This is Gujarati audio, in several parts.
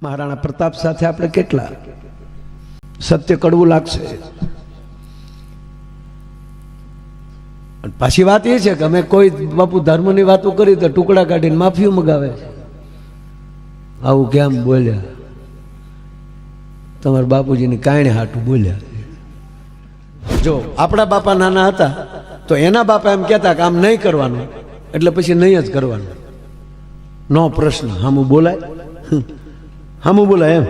મહારાણા પ્રતાપ સાથે આપણે કેટલા સત્ય કડવું લાગશે. પાછી વાત એ છે કે અમે કોઈ બાપુ ધર્મની વાતો કરી તો ટુકડા કાઢીને માફી મગાવે છે. આવું કેમ બોલ્યા? તમારા બાપુજીની કાંઈ હાટું બોલ્યા. જો આપણા બાપા નાના હતા તો એના બાપા એમ કહેતા કે આમ નહીં કરવાનું, એટલે પછી નહીં જ કરવાનું. નો પ્રશ્ન. હામું બોલાય? હામું બોલાય? એમ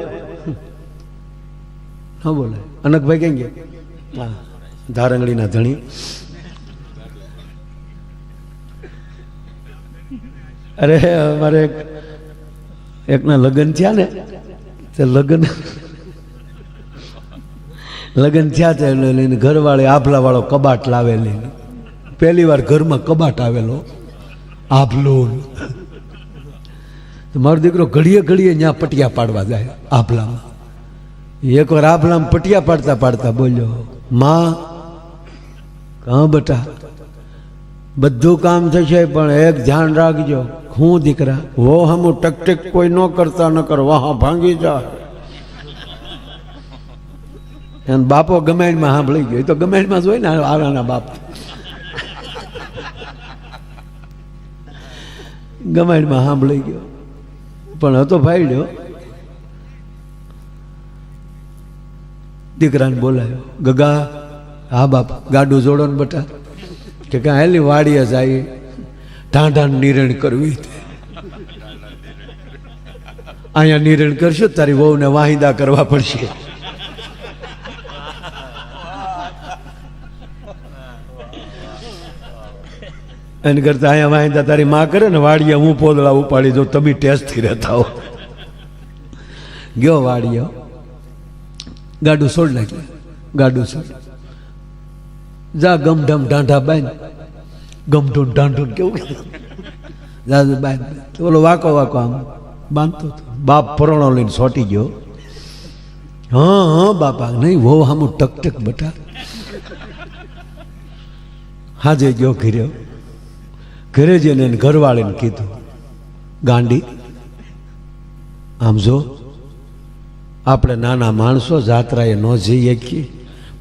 ન બોલાય. અનકભાઈ કેમ ગયા? હા, ધારંગડીના ધણી. અરે અમારે એકના લગ્ન થયા ને, તે લગ્ન થયા છે લઈને ઘરવાળે આભલા વાળો કબાટ લાવેલી. પહેલી વાર ઘરમાં કબાટ આવેલો આભલો. મારો દીકરો ઘડીએ ઘડીએ ત્યાં પટિયા પાડવા જાય આભલામાં. એકવાર આભલામાં પટિયા પાડતા પાડતા બોલ્યો, માં હા બેટા બધું કામ થશે પણ એક ધ્યાન રાખજો. હું દીકરા? વો હમું ટક કોઈ ન કરતા ન કર વાહ ભાંગી જાય. એમ બાપો ગમેણમાં સાંભળી ગયો. તો ગમેણમાં જ હોય ને આવાના બાપ. ગમેણમાં સાંભળી ગયો પણ હતો ભાઈડ્યો. દીકરાને બોલાયો, ગગા હા બાપ ગાડું જોડો ને બટા. કે કાં હેલી વાડીએ જાય ઢાંઢાને નિરણ કરવી. અહીંયા નિરણ કરશો તારી વહુને વાહિદા કરવા પડશે. એની કરતા અહીંયા વાહિદા તારી માં કરે ને વાડીએ હું પોદળા ઉપાડી દઉં, તમે ટેસ્ટથી રહેતા હો. ગયો વાડીએ, ગાડું છોડ નાખ્યું. ગાડું છોડ જા ગમઢમ ઢાંઢા બાંધ. ગમઢું ઢાંઢું કેવું જાજુ બાંધ. ઓલો વાકો વાકો આમ બાંધતો હતો. બાપ પરોણો લઈને સોટી ગયો. હા હા બાપા નહીં વહુ હામું ટક બટા. હાજે ગયો ઘીર્યો. ઘરે જઈને ઘરવાળીને કીધું, ગાંડી આમ જો આપણે નાના માણસો જાત્રાએ ન જઈ શકીએ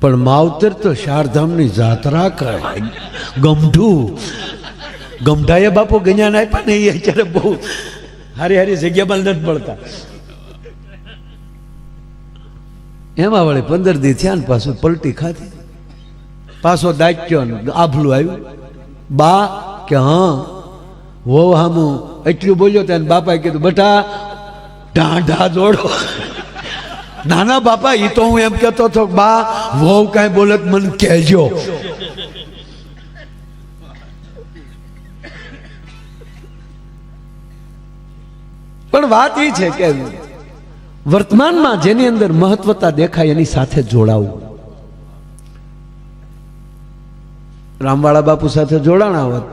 પણ માવતર તો ચારધામની જાત્રા કરાય. ગમઢું ગમઢાએ બાપુ ગણ્યા આપ્યા ને એ અત્યારે બહુ હારી હારી જગ્યામાં નથી પડતા. એમાં વળી 15 દી થયા ને પાછું પલટી ખાધી. પાછો દાચ્યો ને આભલું આવ્યું. બા કે હા વો હામું એટલું બોલ્યો ત્યાં બાપાએ કીધું બેટા ઢાંઢા જોડો. નાના બાપા એ તો હું એમ કહેતો હતો બા વહુ કાંઈ બોલે મને કહેજો. પણ વાત એ છે કે વર્તમાનમાં જેની અંદર મહત્વતા દેખાય એની સાથે જોડાવું. રામવાળા બાપુ સાથે જોડાણા હોત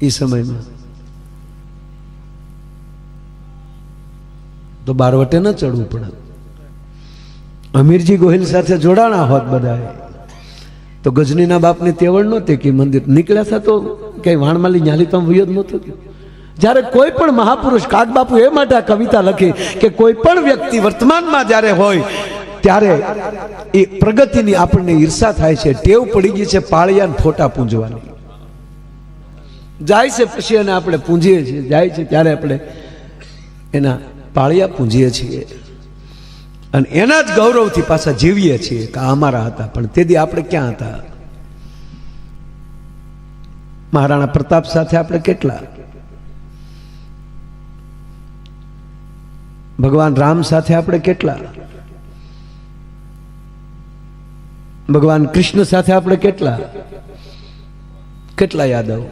એ સમયમાં તો બારવટે ન ચડવું પડે. અમીરજી ગોહિલ સાથે જોડાણા હોત બધા તો ગજનીના બાપની તેવડ નહોતી કે મંદિર નીકળ્યા હતા તો કઈ વાણમાલી ન્યાલી તો વયો જ નહોતો. જ્યારે કોઈ પણ મહાપુરુષ કાગબાપુ એ માટે આ કવિતા લખી કે કોઈ પણ વ્યક્તિ વર્તમાનમાં જ્યારે હોય ત્યારે એ પ્રગતિની આપણને ઈર્ષા થાય છે. ટેવ પડી ગઈ છે પાળિયાને ફોટા પૂંજવાની. જાય છે પછી એને આપણે પૂંજીએ છીએ. જાય છે ત્યારે આપણે એના પાળિયા પૂંજીએ છીએ અને એના જ ગૌરવથી પાછા જીવીએ છીએ કે અમારા હતા. પણ તેથી આપણે ક્યાં હતા? મહારાણા પ્રતાપ સાથે આપણે કેટલા? ભગવાન રામ સાથે આપણે કેટલા? ભગવાન કૃષ્ણ સાથે આપણે કેટલા? કેટલા યાદવ?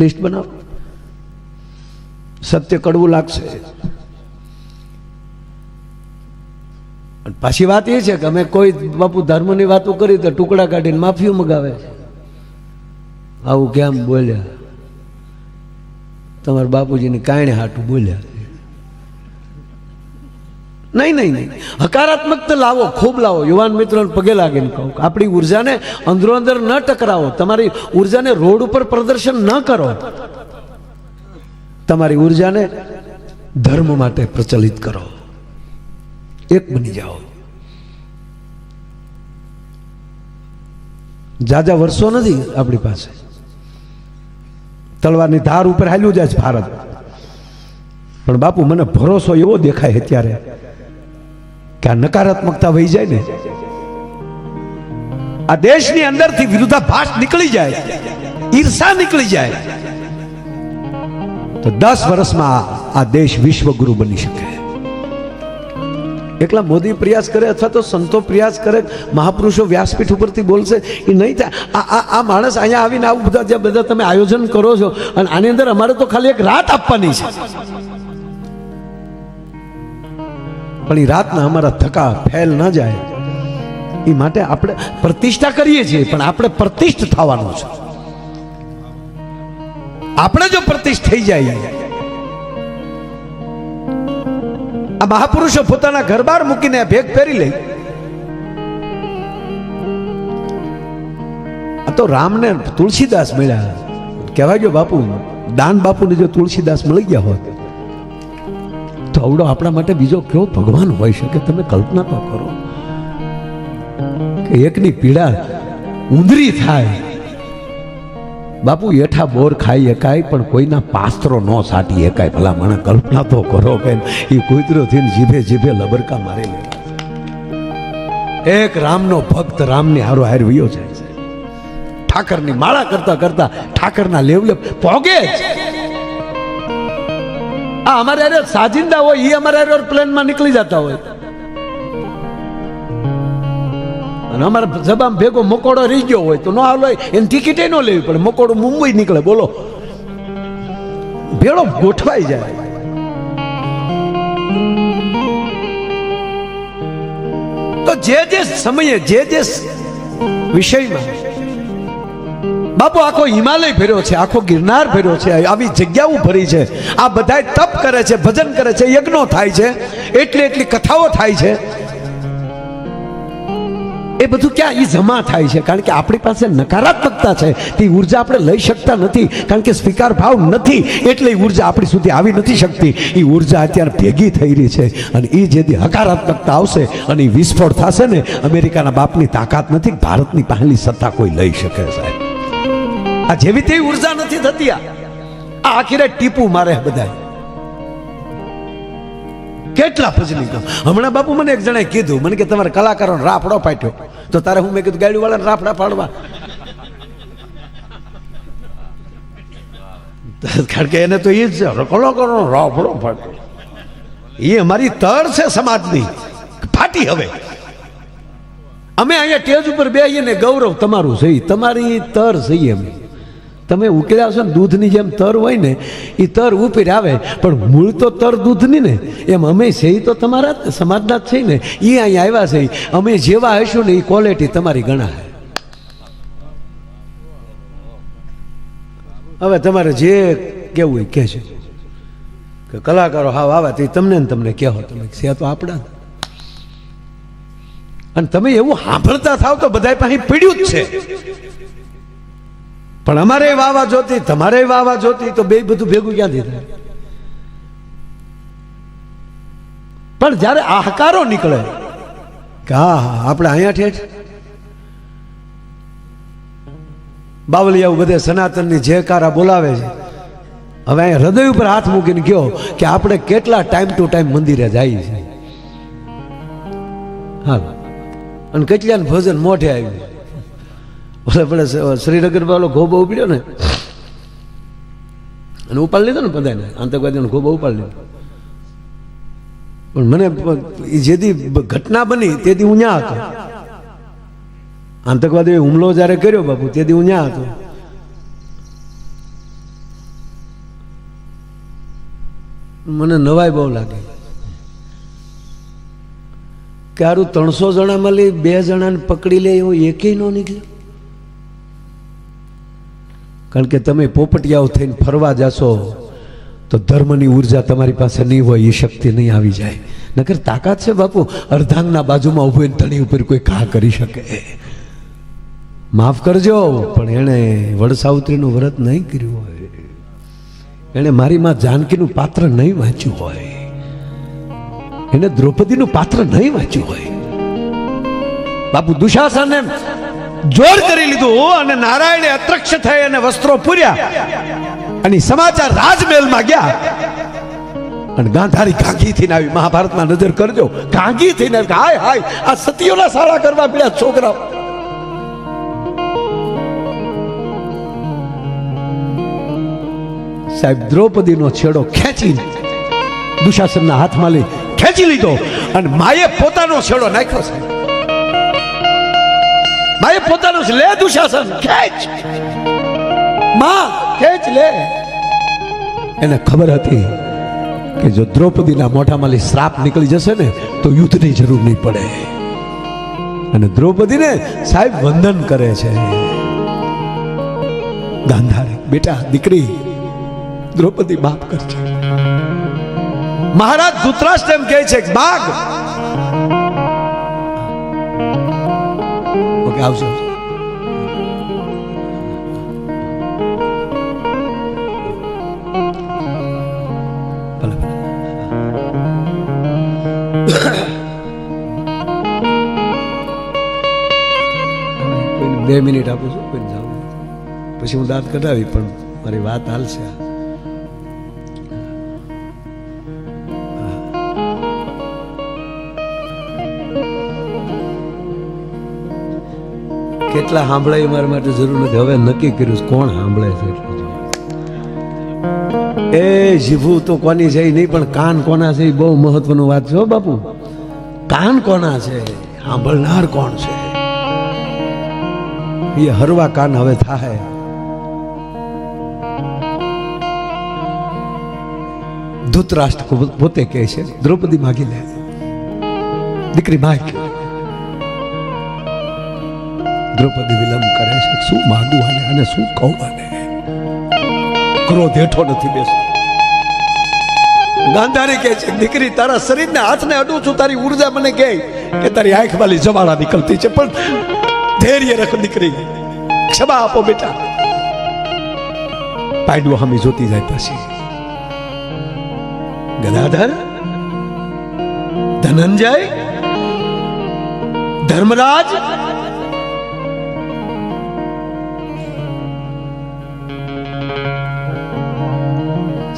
લિસ્ટ બનાવો. સત્ય કડવું લાગશે. પાછી વાત એ છે કે અમે કોઈ બાપુ ધર્મની વાતો કરી તો ટુકડા કાઢીને માફી મગાવે છે. આવું કેમ બોલ્યા? તમારા બાપુજીની કાંઈ હાટું બોલ્યા. નહીં. હકારાત્મકતા લાવો, ખૂબ લાવો. યુવાન મિત્રોને પગે લાગીને કહું આપણી ઉર્જાને અંદરો અંદર ન ટકરાવો. તમારી ઉર્જાને રોડ ઉપર પ્રદર્શન ન કરો. તમારી ઉર્જાને ધર્મ માટે પ્રચલિત કરો. એક બની જાઓ. જાજા વર્ષો નથી આપણી પાસે, તલવારની ધાર ઉપર હાલ્યું જાય છે ભારત. પણ બાપુ મને ભરોસો એવો દેખાય અત્યારે કે આ નકારાત્મકતા વહી જાય ને, આ દેશની અંદરથી વિરુદ્ધાભાસ નીકળી જાય, ઈર્ષા નીકળી જાય, તો 10 વર્ષમાં આ દેશ વિશ્વગુરુ બની શકે. એકલા મોદી પ્રયાસ કરે અથવા તો સંતો પ્રયાસ કરે, મહાપુરુષો વ્યાસપીઠ ઉપરથી બોલશે, એ નહીં થાય. આ માણસ અહીંયા આવીને આવું બધા તમે આયોજન કરો છો, અને આની અંદર અમારે તો ખાલી એક રાત આપવાની છે, પણ એ રાતના અમારા ધક્કા ફેલ ન જાય એ માટે આપણે પ્રતિષ્ઠા કરીએ છીએ, પણ આપણે પ્રતિષ્ઠ થવાનું છે. આપણે જો પ્રતિષ્ઠ થઈ જાય, આ મહાપુરુષો પોતાના ઘર બહાર મૂકીને ભેગ પહેરી લે. આ તો રામને તુલસીદાસ મળ્યા, કહેવાય ગયો બાપુ દાન બાપુને જો તુલસીદાસ મળી ગયા હોત તો આવડો આપણા માટે બીજો કેવો ભગવાન હોય શકે. તમે કલ્પના તો કરો કે એકની પીડા ઊંધરી થાય. બાપુ એઠા બોર ખાઈ એકાય પણ કોઈના પાસ્ત્રો ન સાટી એકાય. ભલા મને કલ્પના તો કરો કે એ કૂતરો થઈને જીભે જીભે લબરકા મારી લે. એક રામનો ભક્ત રામની હારો હાર વયો જાય છે, ઠાકરની માળા કરતા કરતા ઠાકરના લેવલે પોગે જ. આ અમારે અરે સાજિંદા હોય, એ અમારે પ્લેનમાં નીકળી જતા હોય, અને અમારા જબામ ભેગો મકોડો રહી ગયો હોય તો ન હાલો, એની ટિકિટે ન લેવી પડે. મકોડો મુંબઈ નીકળે, બોલો, ભેળો ગોઠવાઈ જાય. તો જે સમયે જે વિષયમાં બાપુ આખો હિમાલય ફેર્યો છે, આખો ગિરનાર ફેર્યો છે, આવી જગ્યાઓ ભરી છે, આ બધા તપ કરે છે, ભજન કરે છે, યજ્ઞો થાય છે, એટલી કથાઓ થાય છે. એ બધું ક્યાં એ જમા થાય છે? કારણ કે આપણી પાસે નકારાત્મકતા છે, તે ઉર્જા આપણે લઈ શકતા નથી, કારણ કે સ્વીકાર ભાવ નથી, એટલે ઉર્જા આપણી સુધી આવી નથી શકતી. એ ઉર્જા અત્યારે ભેગી થઈ રહી છે, અને એ જેથી હકારાત્મકતા આવશે અને એ વિસ્ફોટ થશે ને, અમેરિકાના બાપની તાકાત નથી, ભારતની પહેલી સત્તા કોઈ લઈ શકે. સાહેબ આ જેવી તેવી ઉર્જા નથી થતી. આ આખી રાત ટીપું મારે બધા, કેટલા ભજની કામ. હમણાં બાપુ મને એક જણાએ કીધું, મને કે તમારે કલાકારોને રાફડો પાટ્યો, તો તારે હું મેં કીધું ગાડી વાળાને રાફડા પાડવા, કારણ કે એને તો એ જ કલાકારોનો રાફડો પાટ્યો. એ અમારી તર છે સમાજની, ફાટી. હવે અમે અહીંયા સ્ટેજ ઉપર બેસીએ ને ગૌરવ તમારું છે, તમારી તર છે. અમે તમે ઉકેલ્યા છો ને દૂધની જેમ તર હોય ને, એ તર ઉપર આવે, પણ મૂળ તો તર દૂધની ને, એમ અમે છે તો તમારા સમાજના જ છે ને. એ અહીંયા આવ્યા છે, અમે જેવા હશું ને એ ક્વોલિટી તમારી ગણાય. હવે તમારે જે કેવું હોય કહેજો કે કલાકારો હાવ આવે તો તમને ને તમને કહો, તમે છે તો આપણા. અને તમે એવું સાંભળતા થાવ તો બધા પાસે પીડ્યું જ છે. પણ અમારે વાવા જોતી, તમારે વાવા જોતી, તો બે બધું ભેગું ક્યાંથી થાય? પણ જયારે આહકારો નીકળે કે હા આપણે અહીંયા ઠેઠ બાવલિયાઓ બધે સનાતનની જયકારા બોલાવે છે. હવે અહીંયા હૃદય ઉપર હાથ મૂકીને કહો કે આપણે કેટલા ટાઈમ ટુ ટાઈમ મંદિરે જઈએ છીએ. હા, અને કેટલાને ભજન મોઢે આવ્યું. આપણે શ્રીનગર વાળો ગોબો ઉપડ્યો ને, અને ઉપાડ લીધો ને બધાને, આતંકવાદીનો ગોબો ઉપાડ લીધો. પણ મને જેથી ઘટના બની તેથી હું ન્યા હતો. આતંકવાદીએ હુમલો જયારે કર્યો બાપુ, તેથી હું ન્યા હતો. મને નવાઈ બહુ લાગી કે હારું 300 જણા મળી 2 જણાને પકડી લે એવો એકેય ન નીકળ્યો. કારણ કે તમે પોપટિયાઓ થઈને ફરવા જશો તો ધર્મની ઉર્જા તમારી પાસે નહીં હોય, એ શક્તિ નહીં આવી જાય. નકર તાકાત છે બાપુ, અર્ધાંગના બાજુમાં ઉભો ધણી ઉપર કોઈ ઘા કરી શકે. માફ કરજો, પણ એણે વડસાવિત્રીનું વ્રત નહીં કર્યું હોય, એણે મારી માં જાનકીનું પાત્ર નહીં વાંચ્યું હોય, એને દ્રૌપદીનું પાત્ર નહીં વાંચ્યું હોય. બાપુ દુશાસને જોર કરી લીધું અને નારાયણે અત્રક્ષ થઈ અને વસ્ત્રો પૂર્યા અને સમાચાર રાજમહેલમાં ગયા. અને ગાંધારી ઘાંઘી થઈને આવી. મહાભારતમાં નજર કરજો, ઘાંઘી થઈને આવી. હાય હાય, આ સતીઓના સાળા કરવા પડ્યા છોકરાઓ. સાહેબ દ્રૌપદીનો છેડો ખેંચી દુશાસનના હાથમાં લઈ ખેંચી લીધો અને માએ પોતાનો છેડો નાખ્યો. સાહેબ માએ પોતાનો લે દુશાસન ખેંચ, માં ખેંચ લે. એને ખબર હતી કે જો દ્રૌપદીના મોઢામાં શ્રાપ નીકળી જશે ને તો યુદ્ધની જરૂર નહીં પડે. અને દ્રૌપદીને સાહેબ વંદન કરે છે. ગાંધારી, બેટા દીકરી, દ્રૌપદી માફ કરજે. મહારાજ ધૃતરાષ્ટ્ર એમ કહે છે બાગ ઓકે આવજો. ભલે ભલે 2 મિનિટ આપું છું, કોઈ જાવ પછી હું દાંત કઢાવી પણ મારી વાત હાલશે. કેટલા સાંભળે મારા માટે જરૂર નથી. હવે નક્કી કર્યું કોણ સાંભળે છે. એ જીભું તો કોની છે નહીં, પણ કાન કોના છે એ બહુ મહત્વનું વાત છે બાપુ. કાન કોના છે, સાંભળનાર કોણ છે એ હરવા કાન હવે થાય. ધૃતરાષ્ટ્ર પોતે કહે છે દ્રૌપદી માગી લે, દીકરી માગ. દ્રૌપદી વિલંબ કરે છે, શું માગું આને અને શું કહું આને. ક્રોધ હેઠો નથી બેસતો. ગાંધારી કહે છે દીકરી તારા શરીરને હાથને અડું છું, તારી ઉર્જા મને કહે કે તારી આંખ વાળી જવાળા નીકળતી છે, પણ ધૈર્ય રાખ દીકરી, ક્ષમા આપો બેટા. પાડ્યો હમી જોતી જાય પછી ગદાધર, ધનંજય, ધર્મરાજ,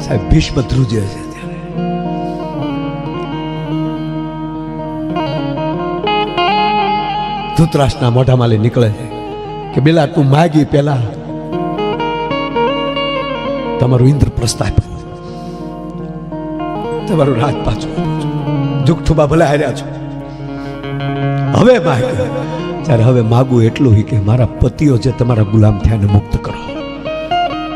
સાહેબ ભીષ્મ ધ્રુજે છે. ત્યારે ધૃતરાષ્ટ્રના મોઢામાં નીકળે છે કે બેલા તું માગી પેલા તમારું ઇન્દ્રપ્રસ્થ આપ્યું, તમારું રાજ પાછું, જુગઠુબા ભલે હાર્યા છો, હવે માગ. ત્યારે હવે માગું એટલું કે મારા પતિઓ જે તમારા ગુલામ થયા મુક્ત કરો.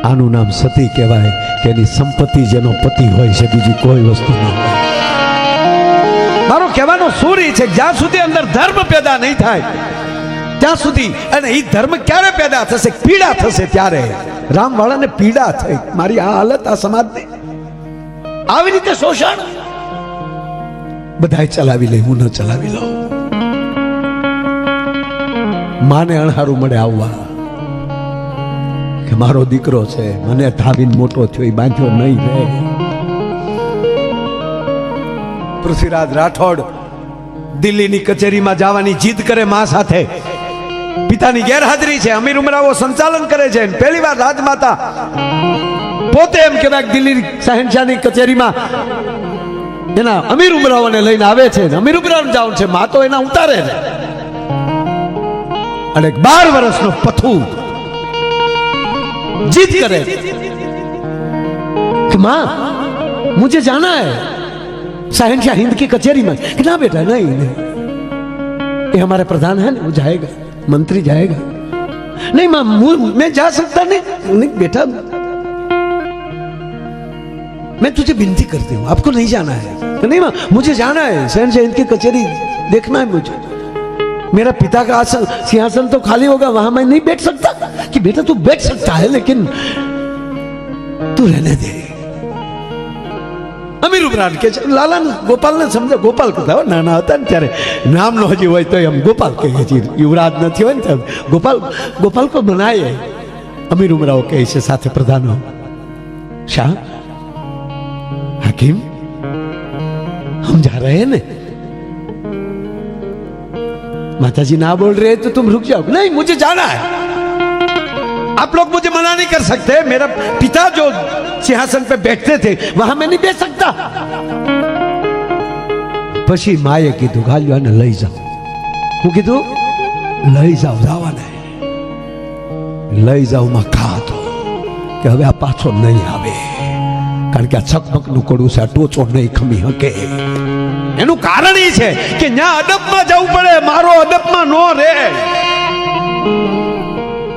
આનું નામ સતી કહેવાય કે એની સંપત્તિ જેનો પતિ હોય છે બીજી કોઈ વસ્તુ ન હોય. મારો કહેવાનો સૂર્ય છે જ્યાં સુધી અંદર ધર્મ પેદા નહીં થાય ત્યાં સુધી. અને એ ધર્મ ક્યારે પેદા થશે, પીડા થશે ત્યારે. રામવાળાને પીડા થઈ, મારી આ હાલત આ સમાજની આવી રીતે શોષણ બધાય ચલાવી લે, હું ન ચલાવી લઉં. માને અણહારું મળે આવવા કે મારો દીકરો છે, મને ધાવીને મોટો થયો, એ બાંધ્યો નહીં રહે. પૃથ્વીરાજ રાઠોડ દિલ્હીની કચેરીમાં જવાની જીદ કરે માં સાથે. પિતાની ગેરહાજરી છે, અમીર ઉમરાવો સંચાલન કરે છે. પહેલી વાર રાજમાતા પોતે એમ કહેવાય દિલ્હી શહેનશાહની કચેરીમાં એના અમીર ઉમરાઓને લઈને આવે છે. અમીર ઉમરાવ જાવ છે, માં તો એના ઉતારે છે. અને 12 વર્ષનો પથુ जिद करे कि माँ मुझे जाना है शहनशाह हिंद की कचेरी में. कि ना बेटा नहीं, ये हमारे प्रधान है ना, वो जाएगा, मंत्री जाएगा. नहीं माँ मैं जा सकता नहीं. नहीं बेटा मैं तुझे विनती करती हूँ, आपको नहीं जाना है. तो नहीं माँ मुझे जाना है, शहनशाह हिंद की कचेरी देखना है मुझे. मेरा पिता का सिंहासन तो खाली होगा, वहां मैं नहीं बैठ सकता. कि बेटा तू बैठ सकता है लेकिन तू रहने दे. અમીર ઉપરાંત કે લાલા ગોપાલને સમજે. ગોપાલ કહેતા નાના હતા ને ત્યારે નામનો હજી હોય તો એમ ગોપાલ કહીએ છીએ. યુવરાજ નથી હોય ને ત્યારે ગોપાલ ગોપાલ કો બનાય. અમીર ઉમરાઓ કહે છે સાથે પ્રધાનો, શાહ હકીમ समझा रहे हैं ना? माताजी ना बोल रहे तो तुम रुक जाओ। नहीं, मुझे जाना है, आप लोग मुझे मना नहीं कर सकते। मेरा पिता जो सिंहासन पे बैठते थे वहां मैं नहीं बैठ सकता। પછી માએ કીધું ગાલ્યો આને લઈ જાઓ. હું કીધું લઈ જાઓ, જવાને લઈ જાઓ માં ખા તો કે હવે આ પાછો નહીં આવે, કારણ કે આ છકમકનું કોડું છે, આ ટોચો નહીં ખમી શકે. એનું કારણ એ છે કે ત્યાં અડબમાં જવું પડે, મારો અડબમાં નો રે.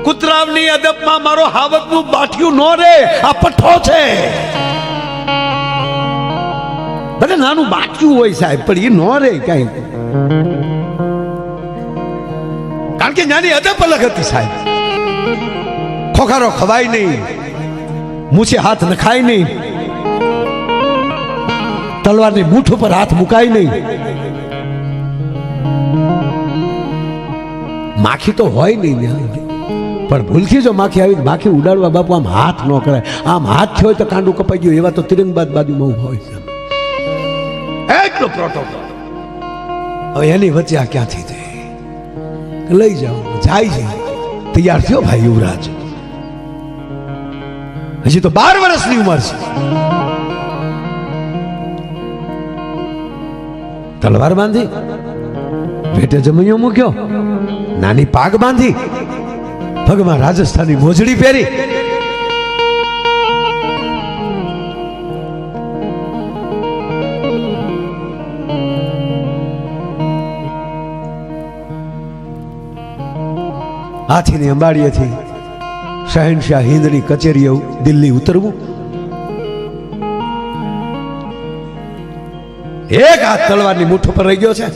કુતરાવની અદબમાં મારો હાવકનું બાઠિયું નો રે. આ પઠ્ઠો છે, ભલે નાનું બાઠિયું હોય સાહેબ, પણ એ નો રે કઈ, કારણ કે નાની અદબ અલગ હતી સાહેબ. ખોખારો ખવાય નહીં, મૂછે હાથ નખાય નહીં, તલવારની મૂઠ ઉપર હાથ મુકાય નહીં. માખી તો હોય નહીં, પણ ભૂલથી જો માખી આવી, માખી ઉડાડવા બાપુ આમ હાથ ન કરાય. આમ હાથ થયો તો કાંડું કપાઈ ગયું, એવા તો તિરંગબાદ બાજુમાં ઉભા હોય છે. એટલો પ્રોટોકોલ. હવે એની વચ્ચે આ ક્યાંથી થઈ? લઈ જાઓ, જાય છે. તૈયાર થયો ભાઈ યુવરાજ, હજી તો 12 વર્ષની ઉંમર છે. તલવાર બાંધી, પેટે જમૈયો મૂક્યો, નાની પાગ બાંધી, પગમાં રાજસ્થાની મોજડી પહેરી, હાથીની અંબાડીએથી શહેનશાહ હિંદની કચેરીએ દિલ્હી ઉતરવું. એક હાથ તલવારની મૂઠ ઉપર રહી ગયો છે,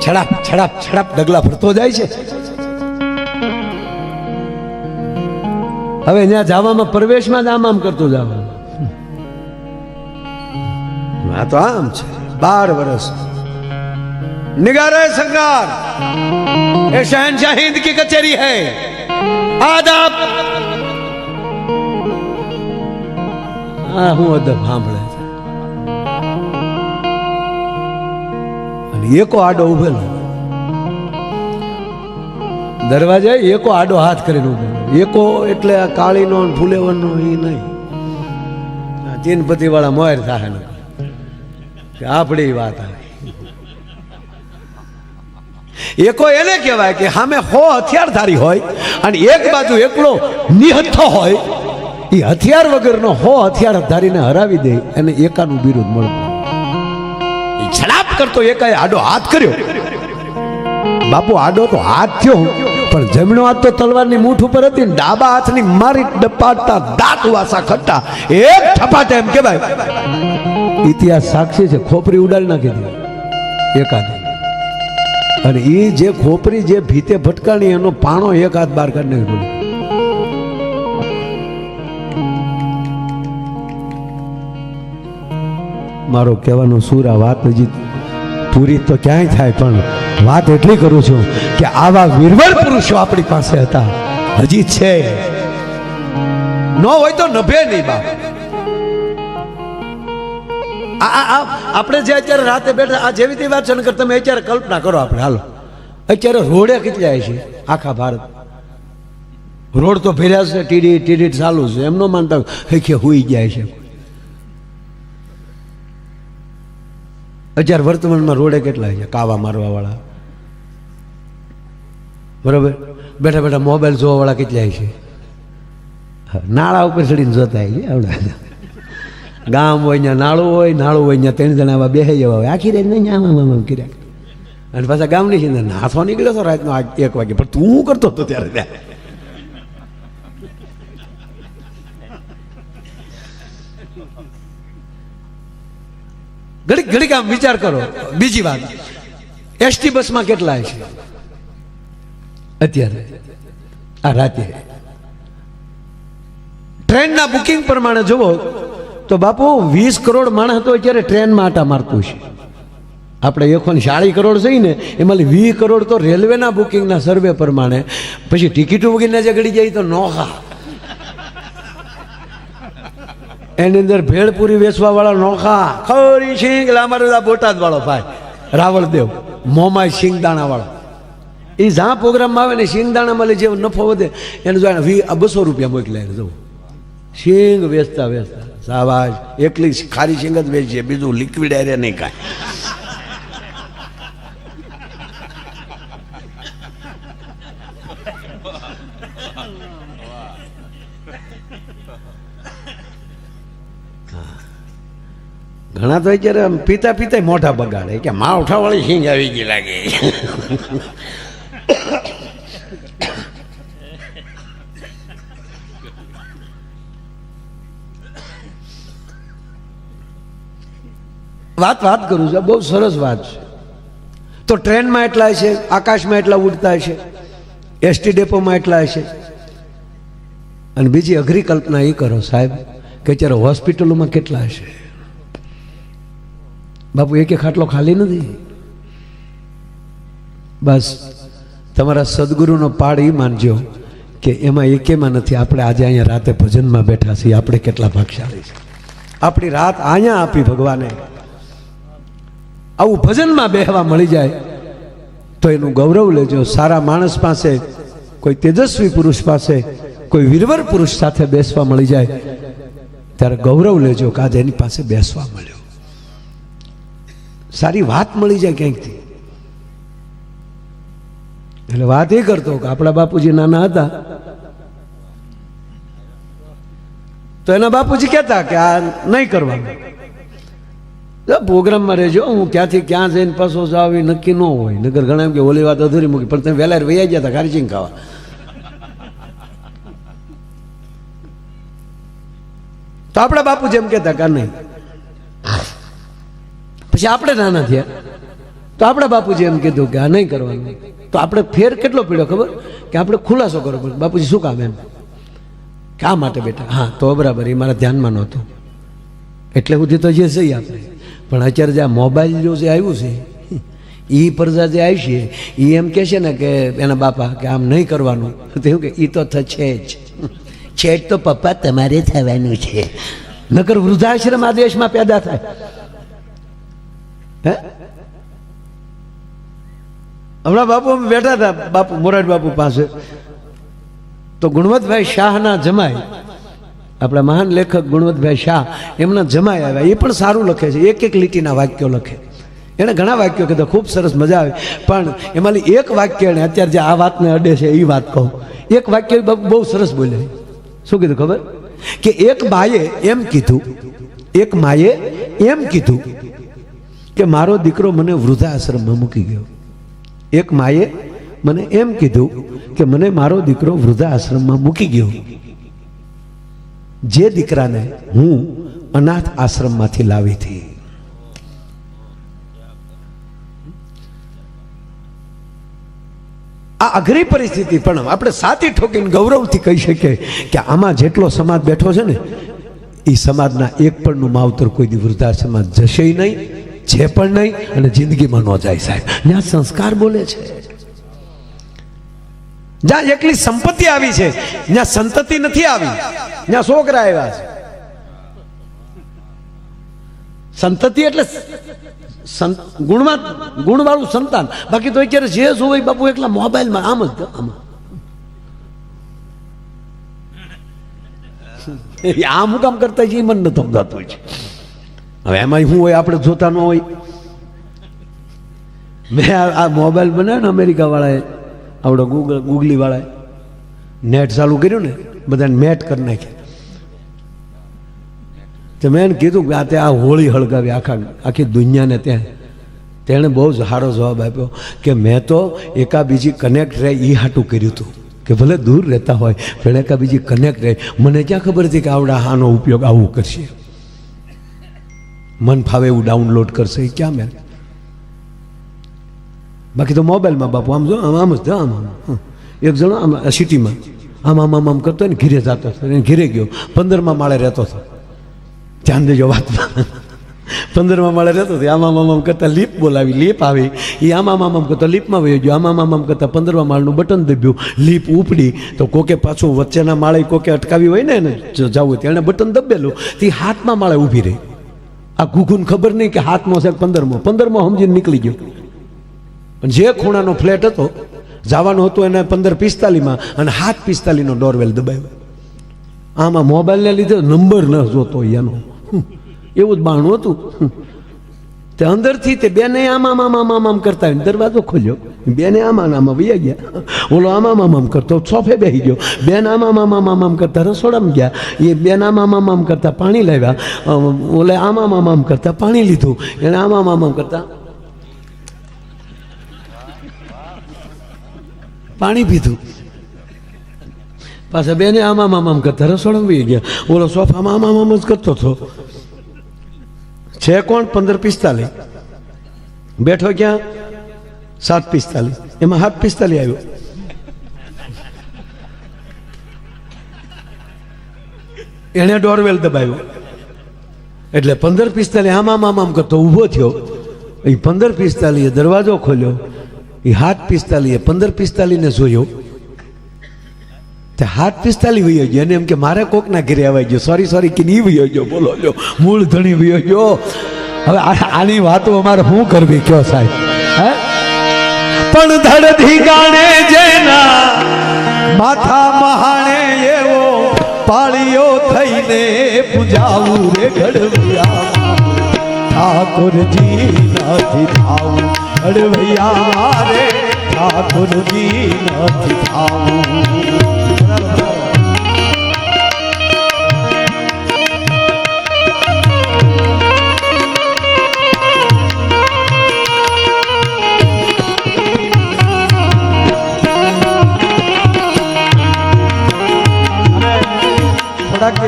છડાપ છડાપ છડાપ ડગલા ફરતો જાય છે. હવે ત્યાં જવામાં પ્રવેશમાં જ આમ કરતો જવાનું. આ તો આમ છે. 12 વર્ષ निगारे सरकार, ये शहनशाह हिंद की कचेरी है, आदाब. હું અદબ સાંભળે છે. અને એકો આડો ઉભેલો દરવાજે, એકો આડો હાથ કરીને ઉભેલો. એકો એટલે આ કાળીનો ફૂલેવરનો એ નહીં, ચીનપતિ વાળા મોર થાય ને કે આપણી વાત આવે. એકો એને કહેવાય કે સામે 100 હથિયારધારી હોય અને એક બાજુ એકલો નિહત્થો હોય. એ હથિયાર વગરનો 100 હથિયારધારીને હરાવી દે અને એકાનું બિરુદ મળતું. એ છડાપ કરતો એકાએ આડો હાથ કર્યો. બાપુ આડો તો હાથ થયો, પણ જમણો હાથ તો તલવારની મૂઠ ઉપર હતી ને ડાબા હાથની મારી ડપાડતા દાંત વાસા ખટ્ટા એક ઠપાટે એમ કહેવાય. ઇતિહાસ સાક્ષી છે, ખોપરી ઉડાડી નાખી દીધી એકાદે. અને એ જે ખોપરી જે ભીતે ભટકાણી એનો પાણો એક હાથ બહાર કાઢી નાખ્યો. મારો કહેવાનો સૂર, આ વાત હજી પૂરી તો ક્યાંય થાય, પણ વાત એટલી કરું છું કે આવા વીરવર પુરુષો આપણી પાસે હતા, હજી છે. ન હોય તો નભે નહીં બાપ. આપણે જે અત્યારે રાતે બેઠા આ જેવી તેવી વાત છે ને, તમે અત્યારે કલ્પના કરો. આપણે હાલો અત્યારે રોડે કેટલા છે આખા ભારત, રોડ તો ફેર્યા છે, ટીડી ટીડી ચાલુ છે. એમનો માનતા કે હુઈ જાય છે. અત્યારે વર્તમાનમાં રોડે કેટલા છે કાવા મારવા વાળા, બરોબર, બેઠા બેઠા મોબાઈલ જોવા વાળા કેટલા છે, નાળા ઉપર ચડીને જોતા છે. આવડા ગામ હોય ત્યાં નાળું હોય, નાળું હોય ત્યાં 3 જણા આવા બેસી જવા હોય, આખી રાત નહીં આમ કર્યા. અને પાછા ગામની છે નાથો નીકળ્યો હતો રાતનો 1 વાગે, પણ તું શું કરતો હતો ત્યારે? ત્યાં ઘડીક ઘડીક આમ વિચાર કરો. બીજી વાત, એસટી બસમાં કેટલા છે અત્યારે આ રાતે? ટ્રેનના બુકિંગ પ્રમાણે જુઓ તો બાપુ 20 કરોડ માણસ તો અત્યારે ટ્રેનમાં આટા મારતું છે. આપણે 140 કરોડ છે ને, એમાં 20 કરોડ તો રેલવેના બુકિંગના સર્વે પ્રમાણે. પછી ટિકિટો વગેરે જે ગળી જાય તો નોખા એની અંદર ભેળપુરી વેચવા વાળા નોખા ખરી સિંગ, એટલે અમારે બોટાદ વાળો ભાઈ રાવળદેવ મોમાય સિંગદાણા વાળો, એ જ્યાં પ્રોગ્રામમાં આવે ને સિંગદાણા મળે, જે નફો વધે એને જો 200 રૂપિયા મોકલે જવું સિંગ વેચતા વેચતા. સાવાજ એકલી ખારી સિંગ જ વેચીએ, બીજું લિક્વિડ એરે નહીં કાંઈ. ઘણા તો અત્યારે પીતા પીતા મોઢા બગાડે કે માવઠા વાળી સિંગ આવી ગઈ લાગે. વાત કરું છું, બહુ સરસ વાત છે. તો ટ્રેનમાં એટલા છે, આકાશમાં એટલા ઉડતા છે, એસટી ડેપોમાં એટલા છે. અને બીજી અઘરી કલ્પના એ કરો સાહેબ કે અત્યારે હોસ્પિટલોમાં કેટલા છે. બાપુ એક ખાટલો ખાલી નથી. બસ તમારા સદગુરુનો પાડ એ માનજો કે એમાં એકેમાં નથી. આપણે આજે અહીંયા રાતે ભજનમાં બેઠા છીએ, આપણે કેટલા ભાગશાળી છે. આપણી રાત અહીંયા આપી ભગવાને. આવું ભજનમાં બેહવા મળી જાય તો એનું ગૌરવ લેજો. સારા માણસ પાસે, કોઈ તેજસ્વી પુરુષ પાસે, કોઈ વીરવર પુરુષ સાથે બેસવા મળી જાય ત્યારે ગૌરવ લેજો કે આજે એની પાસે બેસવા મળ્યો. સારી વાત મળી જાય ક્યાંકથી. એટલે વાત એ કરતો કે આપણા બાપુજી નાના હતા તો એના બાપુજી કહેતા કે આ નહીં કરવાનું, પ્રોગ્રામમાં રહેજો, હું ક્યાંથી ક્યાં જઈને પાછો જાવ એ નક્કી ન હોય. નગર ઘણા એમ કે ઓલી વાત અધૂરી મૂકી, પણ તમે વહેલા વૈયા ગયા હતા ખારી સિંગ ખાવા. તો આપણા બાપુજી એમ કહેતા કે નહીં. પછી આપણે નાના થયા તો આપણા બાપુજી એમ કીધું કે આ નહીં કરવાનું. તો આપણે ફેર કેટલો પીડ્યો ખબર કે આપણે ખુલાસો કરવો પડે. બાપુજી શું કામ એમ, શા માટે બેટા? હા તો બરાબર, એ મારા ધ્યાનમાં નહોતું, એટલે સુધી તો જે સહી આપણે. પણ અત્યારે જે આ મોબાઈલ જે આવ્યું છે એ પરજા જે આવી છે એ એમ કહે છે ને કે એના બાપા કે આમ નહીં કરવાનું. તો એવું કે એ તો થશે જ, છે જ તો પપ્પા તમારે થવાનું છે. નકર વૃદ્ધાશ્રમ આ દેશમાં પેદા થાય. હે હમણાં બાપુ અમે બેઠા હતા બાપુ મોરારી બાપુ પાસે, તો ગુણવંતભાઈ શાહના જમાઈ, આપણા મહાન લેખક ગુણવંતભાઈ શાહ, એમના જમાઈ આવ્યા. એ પણ સારું લખે છે, એક લીટીના વાક્યો લખે. એણે ઘણા વાક્યો કીધા, ખૂબ સરસ, મજા આવે. પણ એમાંની એક વાક્ય એણે અત્યારે જે આ વાતને અડે છે એ વાત કહું. એક વાક્ય બહુ સરસ બોલ્યા. શું કીધું ખબર? કે એક માએ એમ કીધું કે મારો દીકરો મને વૃદ્ધાશ્રમમાં મૂકી ગયો. એક માએ મને એમ કીધું કે મને મારો દીકરો વૃદ્ધાશ્રમમાં મૂકી ગયો, જે દીકરાને હું અનાથ આશ્રમમાંથી લાવી હતી. આ અઘરી પરિસ્થિતિ પણ આપણે સાથી ઠોકીને ગૌરવથી કહી શકીએ કે આમાં જેટલો સમાજ બેઠો છે ને એ સમાજના એક પણનું માવતર કોઈ દી વૃદ્ધાશ્રમમાં જશે નહીં, છે પણ નહીં, અને જિંદગીમાં ન જાય સાહેબ. ત્યાં સંસ્કાર બોલે છે. જ્યાં એકલી સંપત્તિ આવી છે, ત્યાં સંતતિ નથી આવી, ત્યાં છોકરા આવ્યા છે. સંતતિ એટલે ગુણવાળું સંતાન. બાકી તો અત્યારે જે જોવે બાપુ એકલા મોબાઈલમાં આમ જ આમાં આમ કામ કરતા છે, મન નથી સમજાતું હોય છે. હવે એમાં શું હોય આપણે જોતા ન હોય. મેં આ મોબાઈલ બનાવ્યો ને અમેરિકા વાળાએ, આવડો ગૂગલી વાળાએ નેટ ચાલુ કર્યું ને, બધાને મેટ કરી નાખ્યા. તો મેં એને કીધું કે આ તે આ હોળી હળગાવી આખી દુનિયાને. ત્યાં તેણે બહુ જ સારો જવાબ આપ્યો કે મેં તો એકા બીજી કનેક્ટ રહે એ હાટું કર્યું હતું, કે ભલે દૂર રહેતા હોય પણ એકા બીજી કનેક્ટ રહે. મને ક્યાં ખબર હતી કે આવડા આનો ઉપયોગ આવું કરશે, મન ફાવે એવું ડાઉનલોડ કરશે, એ ક્યાં મેં. બાકી તો મોબાઈલમાં બાપુ આમ જો આમ જ આમ એક જણો આમ સિટીમાં આમ કરતો ને ઘીરે જતો હતો, એને ઘીરે ગયો 15મા માળે રહેતો હતો. ધ્યાન દેજો વાતમાં. 15મા માળે રહેતો હતો, આમામ આમામ કરતા લીપ બોલાવી, લીપ આવી, એ આમામ આમામ કરતા લીપમાં વહી ગયો, આમામ આમામ કરતા 15મા માળનું બટન દબ્યું, લીપ ઉપડી તો કોકે પાછું વચ્ચેના માળે કોકે અટકાવી હોય ને એને જવું હોય એણે બટન દબેલું, તે 7મા માળે ઊભી રહી. આ ઘૂઘુને ખબર નહીં કે 7મો છે 15મો સમજીને નીકળી ગયો. પણ જે ખૂણાનો ફ્લેટ હતો જવાનું હતું એને 15:45 અને 7:45 ડોરવેલ દબાવ્યો. આમાં મોબાઈલને લીધે નંબર ન જોતો એનો, એવું જ બાણું હતું. તે અંદરથી તે બેને આમ કરતા હોય, દરવાજો ખોલ્યો, બેને આમાં વૈયા ગયા, ઓલો આમ કરતો સોફે બેસી ગયો, બેન આમ કરતા રસોડામાં ગયા, એ બેન આમ કરતા પાણી લાવ્યા, ઓલે આમ કરતા પાણી લીધું, એને આમ કરતા પાણી પીધું, પાછા બેને આમ કરતા રસોડામાં વહી ગયા, ઓલો સોફામાં આમ જ કરતો હતો. છે કોણ 15:45, બેઠો ક્યાં 7:45, એમાં 7:45 આવ્યો. એણે ડોરવેલ દબાવ્યો એટલે 15:45 આમ કરતો ઊભો થયો. એ 15:45 દરવાજો ખોલ્યો, એ 7:45 15:45 ને જોયો, તે 7:45 વયો ગયો. એને એમ કે મારે કોકના ઘરે આવી ગયો, સોરી કે નહીં વયો ગયો, બોલો લ્યો મૂળ ધણી વયો ગયો. હવે આની વાતો અમારે શું કરવી કયો સાહેબ? હે પણ ધડધી ગાણે જેના માથા મહાણે એવો પાળીઓ થઈને પૂજાવું રે ઘડવૈયા, ઠાકોરજી નથી થાવું ઘડવૈયા મારે, ઠાકોરજી નથી થાવું.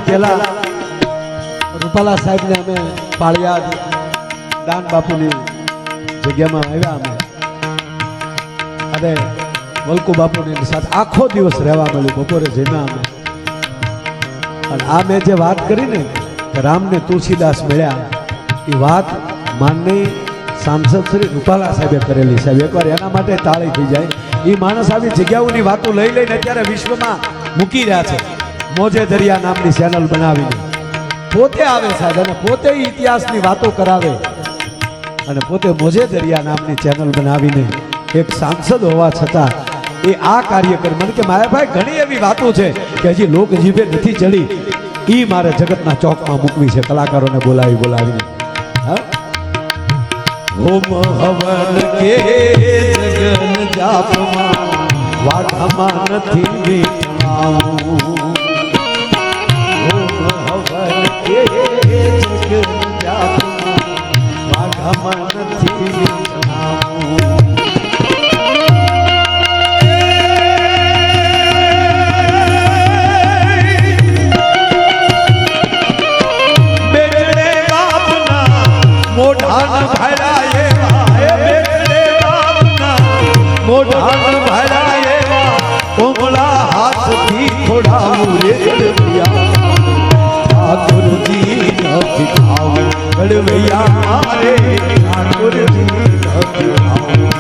પેલા રૂપાલા સાહેબને અમે પાળિયાદ દાન બાપુની જગ્યામાં આવ્યા અમે, અને વલ્કુ બાપુની સાથે આખો દિવસ રહેવા મળ્યું. બપોરે જમ્યા અમે, અને આ મેં જે વાત કરી ને કે રામને તુલસીદાસ મળ્યા, એ વાત માનની સાંસદ શ્રી રૂપાલા સાહેબે કરેલી. સાહેબ એકવાર એના માટે તાળી થઈ જાય. એ માણસ આવી જગ્યાઓની વાતો લઈ લઈને અત્યારે વિશ્વમાં મૂકી રહ્યા છે. મોજે દરિયા નામની ચેનલ બનાવીને પોતે આવે સાહેબ, અને પોતે ઇતિહાસની વાતો કરાવે, અને પોતે મોજે દરિયા નામની ચેનલ બનાવીને એક સાંસદ હોવા છતાં એ આ કાર્ય કરે. મને કે માયાભાઈ ઘણી એવી વાતો છે કે હજી લોક જીભે નથી ચડી, એ મારે જગતના ચોકમાં મૂકવી છે, કલાકારોને બોલાવીને. હોમ હવન કે જગન જાપમાં વાધામાં નથી મીઠાવું, હાથથી ખોડાવું રે ઠાકોરજી નથી થાવું ઘડવૈયા મારે, ઠાકોરજી નથી થાવું.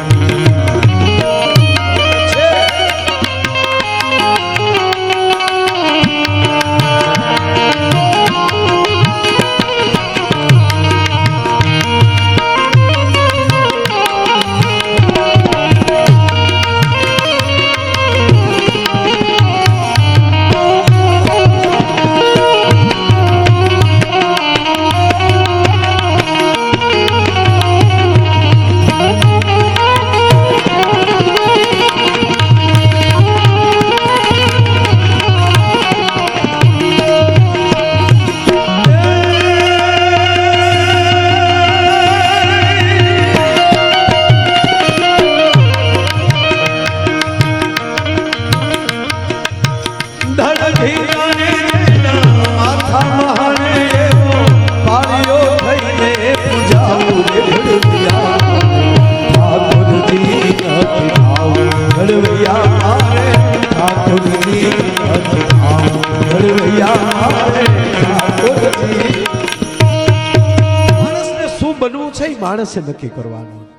માણસે નક્કી કરવાનું.